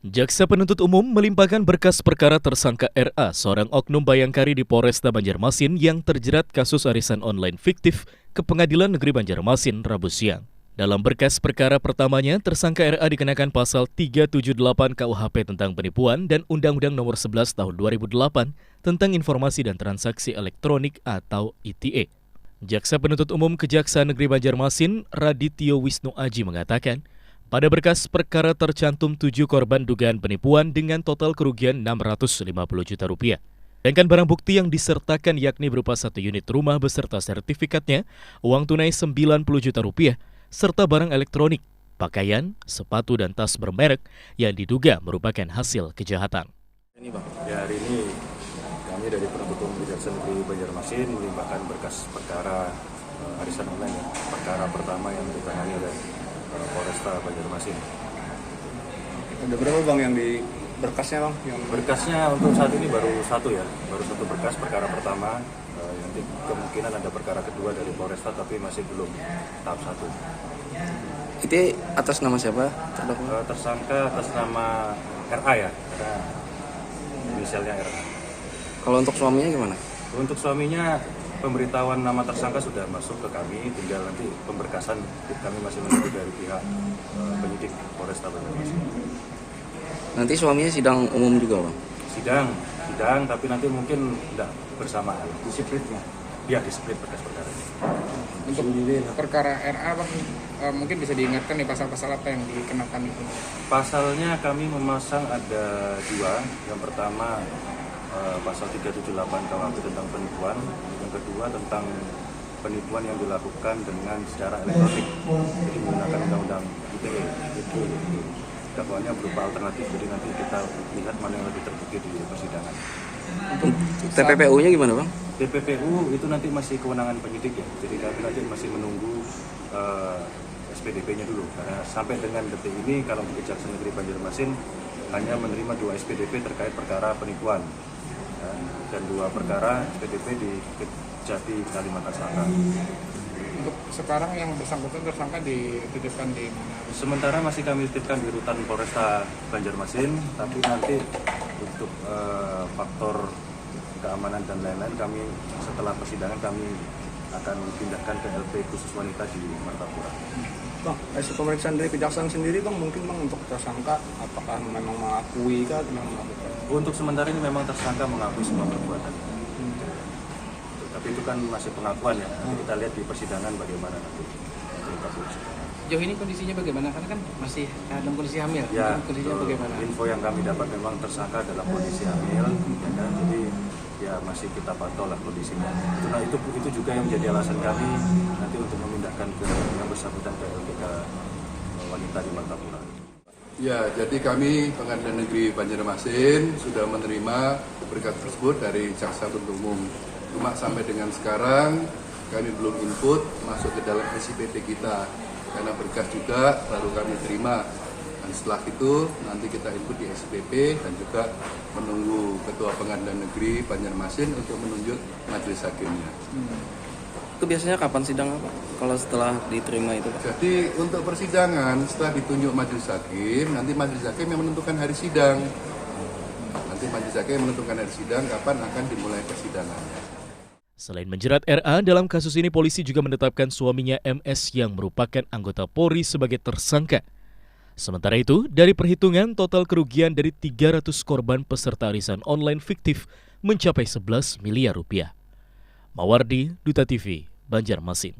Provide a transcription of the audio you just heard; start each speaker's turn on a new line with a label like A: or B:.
A: Jaksa penuntut umum melimpahkan berkas perkara tersangka RA, seorang oknum bayangkari di Polresta Banjarmasin yang terjerat kasus arisan online fiktif ke Pengadilan Negeri Banjarmasin Rabu siang. Dalam berkas perkara pertamanya, tersangka RA dikenakan pasal 378 KUHP tentang penipuan dan Undang-Undang Nomor 11 Tahun 2008 tentang Informasi dan Transaksi Elektronik atau ITE. Jaksa penuntut umum Kejaksaan Negeri Banjarmasin, Radityo Wisnu Aji mengatakan, pada berkas perkara tercantum 7 korban dugaan penipuan dengan total kerugian Rp650 juta. Sedangkan barang bukti yang disertakan yakni berupa 1 unit rumah beserta sertifikatnya, uang tunai Rp90 juta, serta barang elektronik, pakaian, sepatu dan tas bermerek yang diduga merupakan hasil kejahatan.
B: Ini Bang, ya hari ini kami dari penuntut umum Kejaksaan Negeri Banjarmasin melimpahkan berkas perkara arisan online ya. Perkara pertama yang ditangani oleh Polresta Banjarmasin.
C: Ada berapa Bang yang di berkasnya Bang? Yang
B: berkasnya untuk saat ini baru satu ya, baru satu berkas perkara pertama. Nanti kemungkinan ada perkara kedua dari Polresta tapi masih belum tahap 1.
C: itu atas nama siapa?
B: Tersangka atas nama RA ya, inisialnya RA.
C: Kalau untuk suaminya gimana?
B: Untuk suaminya, pemberitahuan nama tersangka sudah masuk ke kami, tinggal nanti pemberkasan kami masih menunggu dari pihak penyidik Polresta Banjarmasin.
C: Nanti suaminya sidang umum juga Bang?
B: Sidang, tapi nanti mungkin tidak bersamaan. Disiplinnya? Ya, disiplin berkas perkara.
D: Untuk perkara RA Bang, mungkin bisa diingatkan nih pasal-pasal apa yang dikenakan itu?
B: Pasalnya kami memasang ada 2. Yang pertama pasal 378 KUHP tentang penipuan, yang kedua tentang penipuan yang dilakukan dengan secara elektronik, jadi menggunakan undang-undang ITE. Itu dakwaannya berupa alternatif, jadi nanti kita lihat mana yang lebih terbukti di persidangan.
C: Untuk TPPU-nya gimana Bang?
B: TPPU itu nanti masih kewenangan penyidik ya, jadi kami nanti masih menunggu SPDP-nya dulu, karena sampai dengan detik ini kalau di Kejaksaan Negeri Banjarmasin hanya menerima 2 SPDP terkait perkara penipuan. Dan 2 perkara SPDP di Kejati, Kalimantan Selatan.
D: Untuk sekarang yang bersangkutan tersangka dititipkan di mana?
B: Sementara masih kami titipkan di rutan Polresta Banjarmasin, tapi nanti untuk faktor keamanan dan lain-lain kami setelah persidangan kami akan pindahkan ke LP khusus wanita di Martapura.
C: Bang, hasil pemeriksaan dari kejaksaan sendiri Bang, mungkin Bang untuk tersangka apakah memang mengakui kah memang melakukan?
B: Untuk sementara ini memang tersangka mengakui semua perbuatan. Tapi itu kan masih pengakuan ya. Nanti kita lihat di persidangan bagaimana nanti.
E: Sejauh ini kondisinya bagaimana? Karena kan masih dalam kondisi hamil.
B: Ya,
E: kondisinya bagaimana?
B: Info yang kami dapat memang tersangka dalam kondisi hamil, ya kan? Jadi ya masih kita pantau lah kondisinya. Nah, itu juga yang menjadi alasan kami nanti untuk memindahkan ke yang bersangkutan ke LPK wanita di Martapura.
F: Ya, jadi kami Pengadilan Negeri Banjarmasin sudah menerima berkas tersebut dari Jaksa Penuntut Umum. Cuma sampai dengan sekarang kami belum input masuk ke dalam SIPT kita karena berkas juga baru kami terima. Dan setelah itu nanti kita input di SPP dan juga menunggu Ketua Pengadilan Negeri Banjarmasin untuk menunjuk majelis hakimnya.
C: Itu biasanya kapan sidang Pak? Kalau setelah diterima itu Pak?
F: Jadi untuk persidangan setelah ditunjuk majelis hakim, nanti majelis hakim yang menentukan hari sidang. Nanti majelis hakim menentukan hari sidang kapan akan dimulai persidangannya.
A: Selain menjerat RA, dalam kasus ini polisi juga menetapkan suaminya MS yang merupakan anggota Polri sebagai tersangka. Sementara itu, dari perhitungan total kerugian dari 300 korban peserta arisan online fiktif mencapai Rp11 miliar. Mawardi, Duta TV, Banjarmasin.